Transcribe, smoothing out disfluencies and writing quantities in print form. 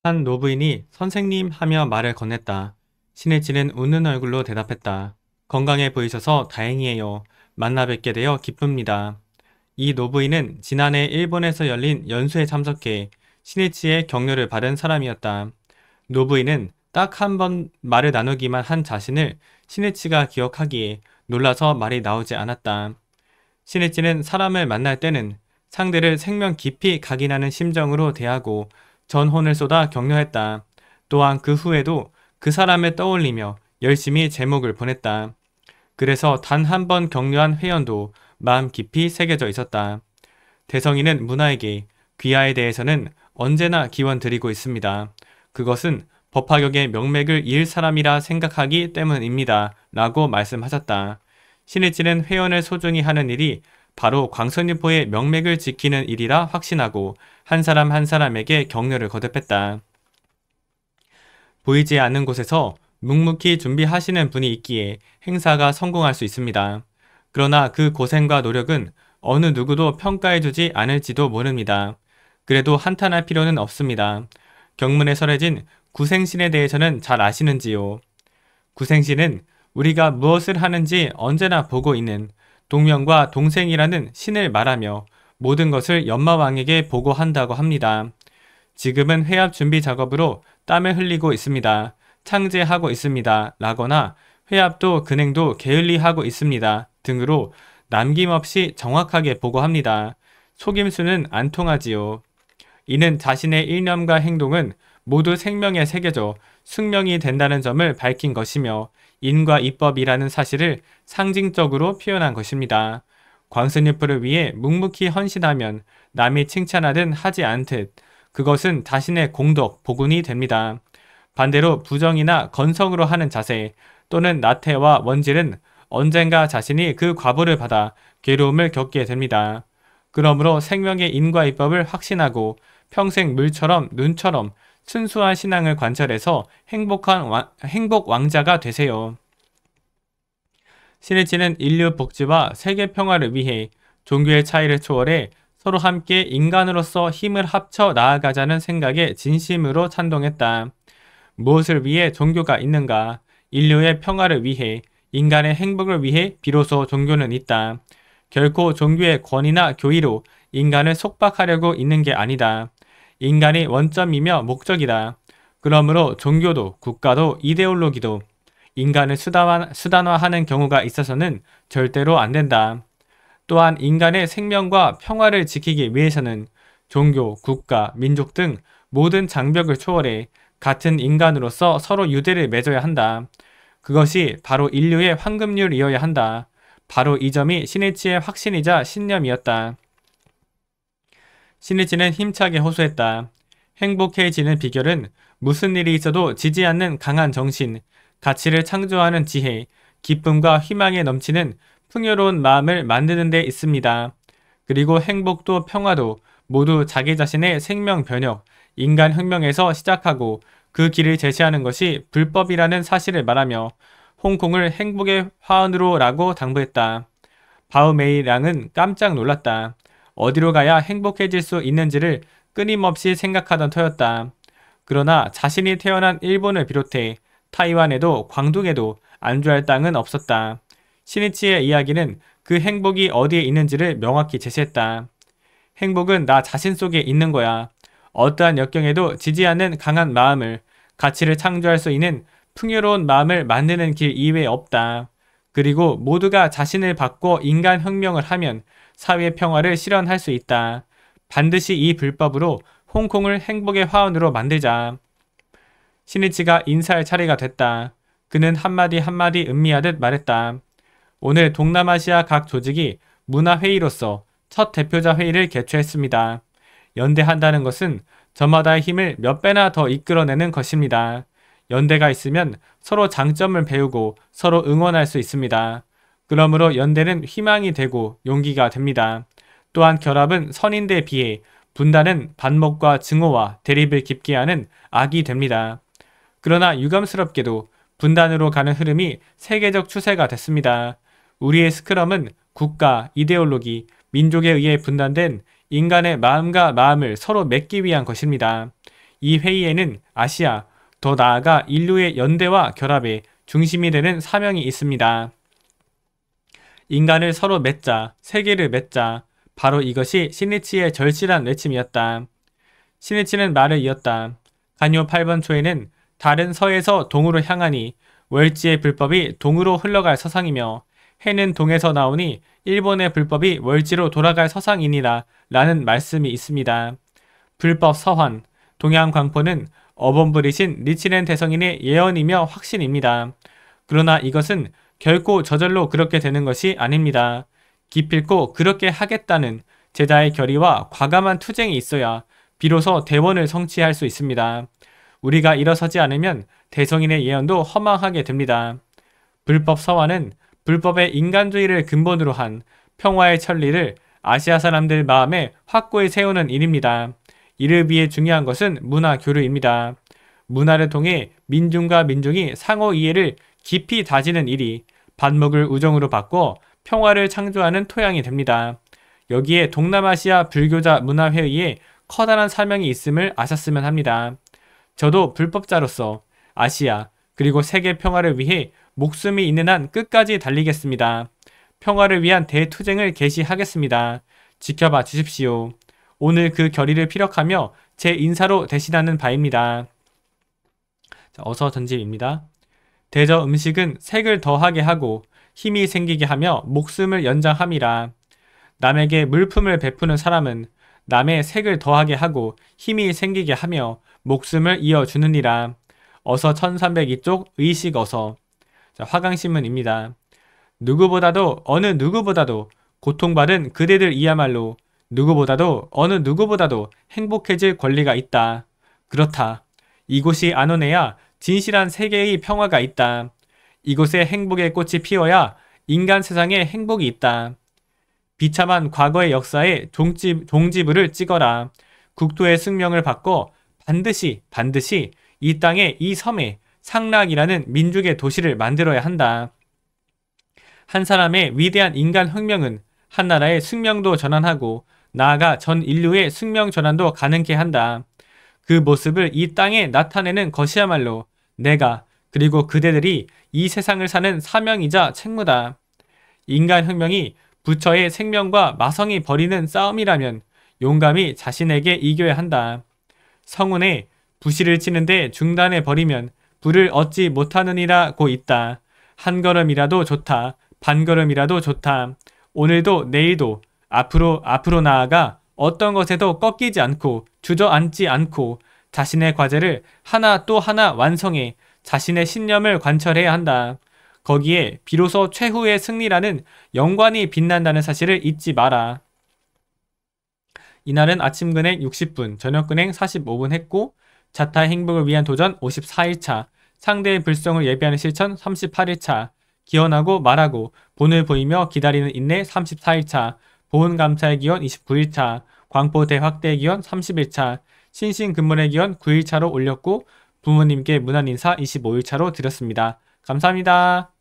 한 노부인이 선생님 하며 말을 건넸다. 신혜진은 웃는 얼굴로 대답했다. 건강해 보이셔서 다행이에요. 만나 뵙게 되어 기쁩니다. 이 노부인은 지난해 일본에서 열린 연수에 참석해 신혜치의 격려를 받은 사람이었다. 노부인은 딱 한 번 말을 나누기만 한 자신을 신혜치가 기억하기에 놀라서 말이 나오지 않았다. 신혜치는 사람을 만날 때는 상대를 생명 깊이 각인하는 심정으로 대하고 전혼을 쏟아 격려했다. 또한 그 후에도 그 사람을 떠올리며 열심히 제목을 보냈다. 그래서 단 한 번 격려한 회원도 마음 깊이 새겨져 있었다. 대성이는 문화에게 귀하에 대해서는 언제나 기원 드리고 있습니다. 그것은 법화격의 명맥을 이을 사람이라 생각하기 때문입니다. 라고 말씀하셨다. 신일치는 회원을 소중히 하는 일이 바로 광선유포의 명맥을 지키는 일이라 확신하고 한 사람 한 사람에게 격려를 거듭했다. 보이지 않는 곳에서 묵묵히 준비하시는 분이 있기에 행사가 성공할 수 있습니다. 그러나 그 고생과 노력은 어느 누구도 평가해주지 않을지도 모릅니다. 그래도 한탄할 필요는 없습니다. 경문에 설해진 구생신에 대해서는 잘 아시는지요? 구생신은 우리가 무엇을 하는지 언제나 보고 있는 동명과 동생이라는 신을 말하며 모든 것을 연마왕에게 보고한다고 합니다. 지금은 회합 준비 작업으로 땀을 흘리고 있습니다. 창제하고 있습니다. 라거나 회합도 근행도 게을리하고 있습니다. 등으로 남김없이 정확하게 보고합니다. 속임수는 안 통하지요. 이는 자신의 일념과 행동은 모두 생명에 새겨져 숙명이 된다는 점을 밝힌 것이며 인과 이법이라는 사실을 상징적으로 표현한 것입니다. 광선유포를 위해 묵묵히 헌신하면 남이 칭찬하든 하지 않듯 그것은 자신의 공덕, 복운이 됩니다. 반대로 부정이나 건성으로 하는 자세 또는 나태와 원질은 언젠가 자신이 그 과보를 받아 괴로움을 겪게 됩니다. 그러므로 생명의 인과 이법을 확신하고 평생 물처럼 눈처럼 순수한 신앙을 관철해서 행복 왕자가 되세요. 신일치는 인류 복지와 세계 평화를 위해 종교의 차이를 초월해 서로 함께 인간으로서 힘을 합쳐 나아가자는 생각에 진심으로 찬동했다. 무엇을 위해 종교가 있는가? 인류의 평화를 위해, 인간의 행복을 위해 비로소 종교는 있다. 결코 종교의 권위나 교의로 인간을 속박하려고 있는 게 아니다. 인간이 원점이며 목적이다. 그러므로 종교도 국가도 이데올로기도 인간을 수단화하는 경우가 있어서는 절대로 안 된다. 또한 인간의 생명과 평화를 지키기 위해서는 종교, 국가, 민족 등 모든 장벽을 초월해 같은 인간으로서 서로 유대를 맺어야 한다. 그것이 바로 인류의 황금률이어야 한다. 바로 이 점이 신일치의 확신이자 신념이었다. 신일치는 힘차게 호소했다. 행복해지는 비결은 무슨 일이 있어도 지지 않는 강한 정신, 가치를 창조하는 지혜, 기쁨과 희망에 넘치는 풍요로운 마음을 만드는 데 있습니다. 그리고 행복도 평화도 모두 자기 자신의 생명 변혁, 인간 혁명에서 시작하고 그 길을 제시하는 것이 불법이라는 사실을 말하며 홍콩을 행복의 화원으로 라고 당부했다. 바우메이랑은 깜짝 놀랐다. 어디로 가야 행복해질 수 있는지를 끊임없이 생각하던 터였다. 그러나 자신이 태어난 일본을 비롯해 타이완에도 광둥에도 안주할 땅은 없었다. 시니치의 이야기는 그 행복이 어디에 있는지를 명확히 제시했다. 행복은 나 자신 속에 있는 거야. 어떠한 역경에도 지지 않는 강한 마음을, 가치를 창조할 수 있는 풍요로운 마음을 만드는 길 이외에 없다. 그리고 모두가 자신을 바꿔 인간 혁명을 하면 사회 평화를 실현할 수 있다. 반드시 이 불법으로 홍콩을 행복의 화원으로 만들자. 시니치가 인사할 차례가 됐다. 그는 한마디 한마디 음미하듯 말했다. 오늘 동남아시아 각 조직이 문화회의로서 첫 대표자 회의를 개최했습니다. 연대한다는 것은 저마다의 힘을 몇 배나 더 이끌어내는 것입니다. 연대가 있으면 서로 장점을 배우고 서로 응원할 수 있습니다. 그러므로 연대는 희망이 되고 용기가 됩니다. 또한 결합은 선인대에 비해 분단은 반목과 증오와 대립을 깊게 하는 악이 됩니다. 그러나 유감스럽게도 분단으로 가는 흐름이 세계적 추세가 됐습니다. 우리의 스크럼은 국가, 이데올로기, 민족에 의해 분단된 인간의 마음과 마음을 서로 맺기 위한 것입니다. 이 회의에는 아시아, 더 나아가 인류의 연대와 결합의 중심이 되는 사명이 있습니다. 인간을 서로 맺자, 세계를 맺자. 바로 이것이 시니치의 절실한 외침이었다. 시니치는 말을 이었다. 간요 8번 초에는 달은 서에서 동으로 향하니 월지의 불법이 동으로 흘러갈 서상이며 해는 동에서 나오니 일본의 불법이 월지로 돌아갈 서상이니라 라는 말씀이 있습니다. 불법 서환, 동양 광포는 어범부리신 니치렌 대성인의 예언이며 확신입니다. 그러나 이것은 결코 저절로 그렇게 되는 것이 아닙니다. 기필코 그렇게 하겠다는 제자의 결의와 과감한 투쟁이 있어야 비로소 대원을 성취할 수 있습니다. 우리가 일어서지 않으면 대성인의 예언도 허망하게 됩니다. 불법 서환은 불법의 인간주의를 근본으로 한 평화의 천리를 아시아 사람들 마음에 확고히 세우는 일입니다. 이를 위해 중요한 것은 문화 교류입니다. 문화를 통해 민중과 민중이 상호 이해를 깊이 다지는 일이 반목을 우정으로 바꿔 평화를 창조하는 토양이 됩니다. 여기에 동남아시아 불교자 문화회의에 커다란 사명이 있음을 아셨으면 합니다. 저도 불법자로서 아시아 그리고 세계 평화를 위해 목숨이 있는 한 끝까지 달리겠습니다. 평화를 위한 대투쟁을 개시하겠습니다. 지켜봐 주십시오. 오늘 그 결의를 피력하며 제 인사로 대신하는 바입니다. 어서 전집입니다. 대저 음식은 색을 더하게 하고 힘이 생기게 하며 목숨을 연장함이라. 남에게 물품을 베푸는 사람은 남의 색을 더하게 하고 힘이 생기게 하며 목숨을 이어주느니라. 어서 1302쪽 의식 어서. 화강신문입니다. 누구보다도 어느 누구보다도 고통받은 그대들 이야말로 누구보다도 어느 누구보다도 행복해질 권리가 있다. 그렇다. 이곳이 안온해야 진실한 세계의 평화가 있다. 이곳에 행복의 꽃이 피어야 인간 세상에 행복이 있다. 비참한 과거의 역사에 종지부를 찍어라. 국토의 숙명을 바꿔 반드시 이 땅에 이 섬에 상락이라는 민족의 도시를 만들어야 한다. 한 사람의 위대한 인간 혁명은 한 나라의 숙명도 전환하고 나아가 전 인류의 숙명 전환도 가능케 한다. 그 모습을 이 땅에 나타내는 것이야말로 내가 그리고 그대들이 이 세상을 사는 사명이자 책무다. 인간 혁명이 부처의 생명과 마성이 벌이는 싸움이라면 용감히 자신에게 이겨야 한다. 성운에 부시를 치는데 중단해 버리면 부를 얻지 못하느니라고 있다. 한 걸음이라도 좋다. 반 걸음이라도 좋다. 오늘도 내일도 앞으로 나아가 어떤 것에도 꺾이지 않고 주저앉지 않고 자신의 과제를 하나 또 하나 완성해 자신의 신념을 관철해야 한다. 거기에 비로소 최후의 승리라는 영광이 빛난다는 사실을 잊지 마라. 이날은 아침 근행 60분, 저녁 근행 45분 했고 자타의 행복을 위한 도전 54일차, 상대의 불성을 예비하는 실천 38일차, 기원하고 말하고 본을 보이며 기다리는 인내 34일차, 보훈감사의 기원 29일차, 광포 대확대의 기원 30일차, 신신근본의 기원 9일차로 올렸고 부모님께 문안인사 25일차로 드렸습니다. 감사합니다.